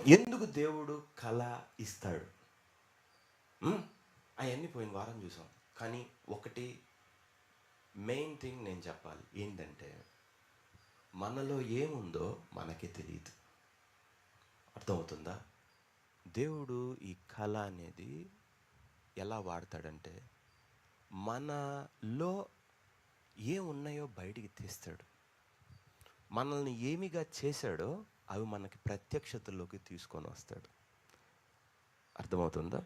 ఎందుకు దేవుడు కళ ఇస్తాడు? అవన్నీ పోయిన వారం చూసాం. కానీ ఒకటి మెయిన్ థింగ్ నేను చెప్పాలి ఏంటంటే, మనలో ఏముందో మనకే తెలియదు. అర్థమవుతుందా? దేవుడు ఈ కళ అనేది ఎలా వాడతాడంటే, మనలో ఏమున్నాయో బయటికి తీస్తాడు. మనల్ని ఏమిగా చేశాడో అవి మనకి ప్రత్యక్షతలోకి తీసుకొని వస్తాడు. అర్థమవుతుందా?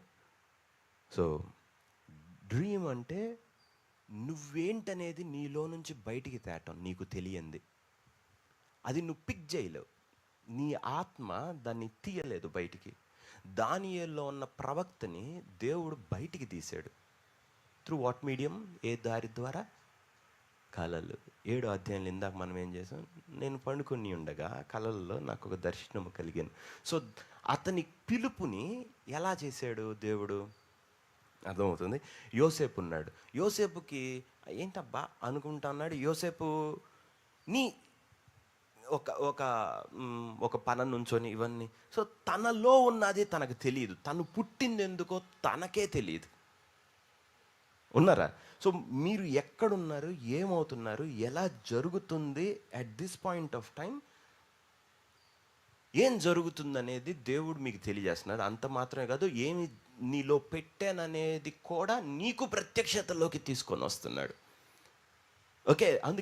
సో డ్రీమ్ అంటే నువ్వేంటనేది నీలో నుంచి బయటికి తేటం, నీకు తెలియంది. అది నువ్వు పిక్ చేయలేవు, నీ ఆత్మ దాన్ని తీయలేదు బయటికి. దానియేలులో ఉన్న ప్రవక్తని దేవుడు బయటికి తీశాడు. Through what medium? ఏ దారి ద్వారా? కళలు. 7వ అధ్యాయంలో ఇందాక మనం ఏం చేసాం? నేను పండుకొని ఉండగా కళల్లో నాకు ఒక దర్శనం కలిగాను. సో అతని పిలుపుని ఎలా చేశాడు దేవుడు? అర్థమవుతుంది. యోసేపు ఉన్నాడు. యోసేపుకి ఏంటబ్బా అనుకుంటా ఉన్నాడు. యోసేపుని ఒక ఒక ఒక పన నుంచొని ఇవన్నీ. సో తనలో ఉన్నది తనకు తెలియదు. తను పుట్టింది ఎందుకో తనకే తెలియదు. ఉన్నారా? సో మీరు ఎక్కడున్నారు, ఏమవుతున్నారు, ఎలా జరుగుతుంది at this point of time, ఏం జరుగుతుందనేది దేవుడు మీకు తెలియజేస్తున్నాడు. అంత మాత్రమే కాదు, ఏమి నీలో పెట్టాననేది కూడా నీకు ప్రత్యక్షతలోకి తీసుకొని వస్తున్నాడు. ఓకే, అందుకే